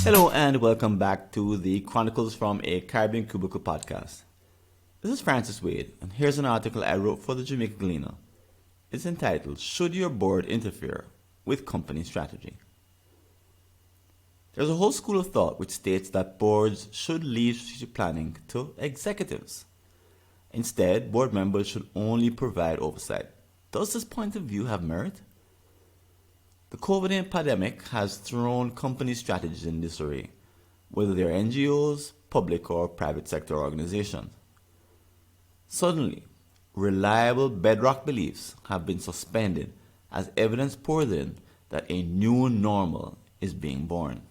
Hello and welcome back to the Chronicles from a Caribbean Cubicle podcast. This is Francis Wade, and here's an article I wrote for the Jamaica Gleaner. It's entitled, Should Your Board Interfere with Company Strategy? There's a whole school of thought which states that boards should leave strategic planning to executives. Instead, board members should only provide oversight. Does this point of view have merit? The COVID pandemic has thrown company strategies in disarray, whether they're NGOs, public or private sector organizations. Suddenly, reliable bedrock beliefs have been suspended as evidence pours in that a new normal is being born.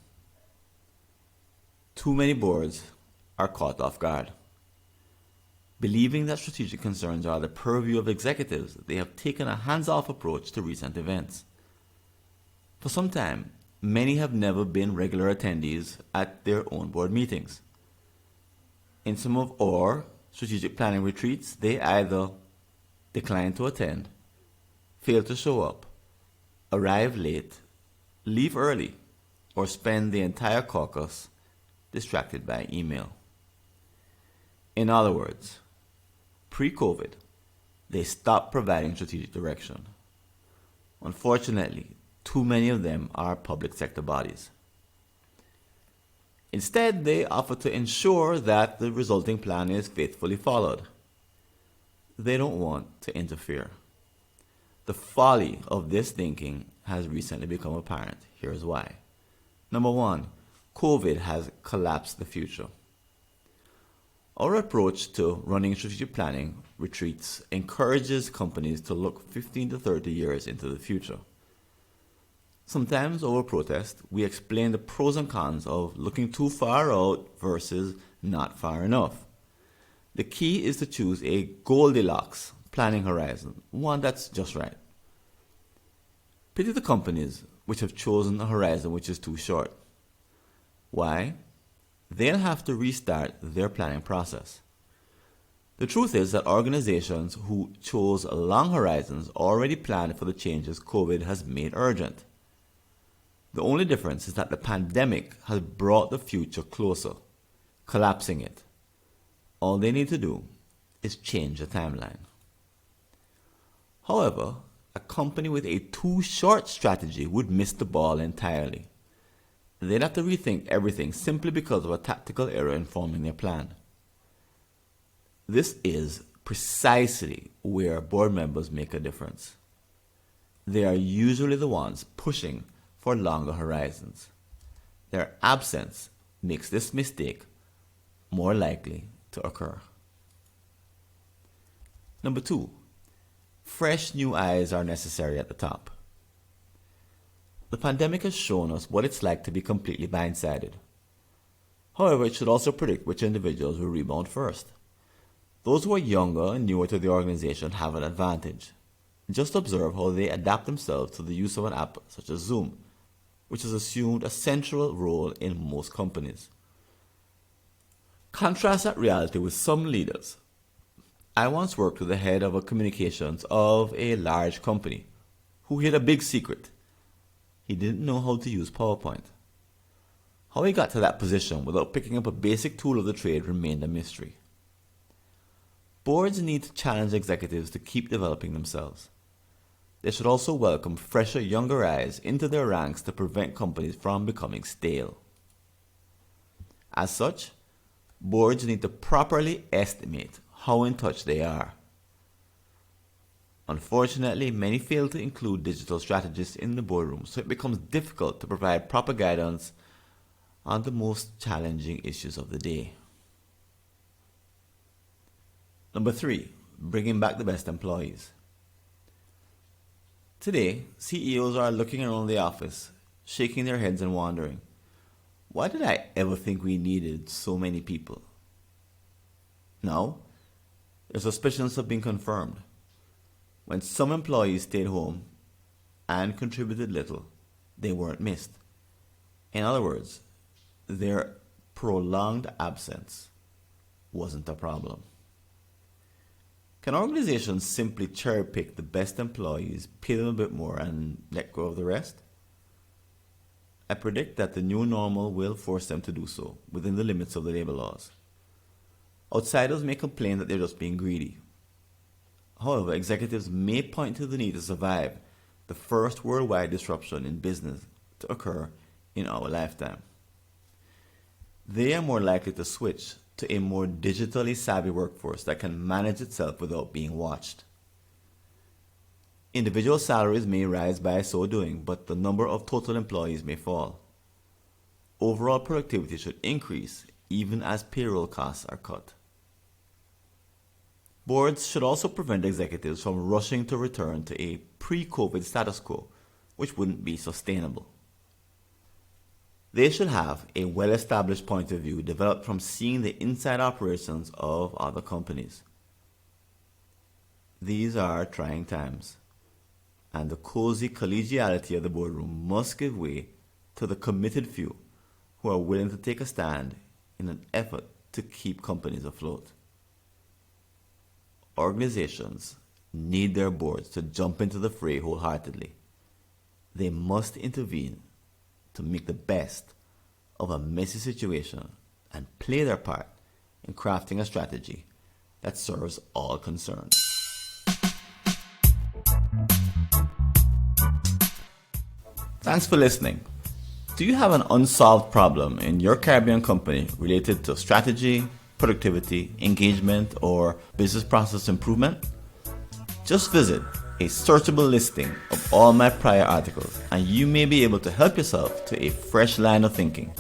Too many boards are caught off guard. Believing that strategic concerns are the purview of executives, they have taken a hands-off approach to recent events. For some time, many have never been regular attendees at their own board meetings. In some of our strategic planning retreats, they either decline to attend, fail to show up, arrive late, leave early, or spend the entire caucus distracted by email. In other words, pre-COVID, they stopped providing strategic direction. Unfortunately, too many of them are public sector bodies. Instead, they offer to ensure that the resulting plan is faithfully followed. They don't want to interfere. The folly of this thinking has recently become apparent. Here's why. Number one, COVID has collapsed the future. Our approach to running strategic planning retreats encourages companies to look 15 to 30 years into the future. Sometimes over protest, we explain the pros and cons of looking too far out versus not far enough. The key is to choose a Goldilocks planning horizon, one that's just right. Pity the companies which have chosen a horizon which is too short. Why? They'll have to restart their planning process. The truth is that organizations who chose long horizons already planned for the changes COVID has made urgent. The only difference is that the pandemic has brought the future closer, collapsing it. All they need to do is change the timeline. However, a company with a too short strategy would miss the ball entirely. They'd have to rethink everything simply because of a tactical error in forming their plan. This is precisely where board members make a difference. They are usually the ones pushing for longer horizons. Their absence makes this mistake more likely to occur. Number two, fresh new eyes are necessary at the top. The pandemic has shown us what it's like to be completely blindsided. However, it should also predict which individuals will rebound first. Those who are younger and newer to the organization have an advantage. Just observe how they adapt themselves to the use of an app such as Zoom, which has assumed a central role in most companies. Contrast that reality with some leaders. I once worked with the head of communications of a large company who hid a big secret. He didn't know how to use PowerPoint. How he got to that position without picking up a basic tool of the trade remained a mystery. Boards need to challenge executives to keep developing themselves. They should also welcome fresher, younger eyes into their ranks to prevent companies from becoming stale. As such, boards need to properly estimate how in touch they are. Unfortunately, many fail to include digital strategists in the boardroom, so it becomes difficult to provide proper guidance on the most challenging issues of the day. Number three, bringing back the best employees. Today, CEOs are looking around the office, shaking their heads and wondering, why did I ever think we needed so many people? Now, their suspicions have been confirmed. When some employees stayed home and contributed little, they weren't missed. In other words, their prolonged absence wasn't a problem. Can organizations simply cherry pick the best employees, pay them a bit more, and let go of the rest? I predict that the new normal will force them to do so within the limits of the labor laws. Outsiders may complain that they're just being greedy. However, executives may point to the need to survive the first worldwide disruption in business to occur in our lifetime. They are more likely to switch to a more digitally savvy workforce that can manage itself without being watched. Individual salaries may rise by so doing, but the number of total employees may fall. Overall productivity should increase even as payroll costs are cut. Boards should also prevent executives from rushing to return to a pre-COVID status quo, which wouldn't be sustainable. They should have a well-established point of view developed from seeing the inside operations of other companies. These are trying times, and the cozy collegiality of the boardroom must give way to the committed few who are willing to take a stand in an effort to keep companies afloat. Organizations need their boards to jump into the fray wholeheartedly. They must intervene to make the best of a messy situation and play their part in crafting a strategy that serves all concerned. Thanks for listening. Do you have an unsolved problem in your Caribbean company related to strategy, productivity, engagement, or business process improvement? Just visit a searchable listing of all my prior articles and you may be able to help yourself to a fresh line of thinking.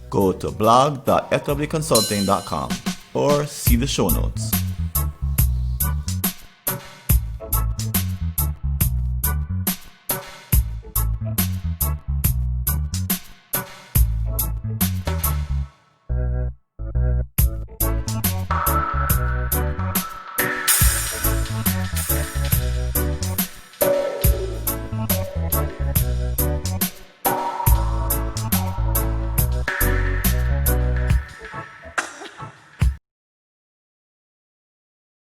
Go to blog.fwconsulting.com or see the show notes.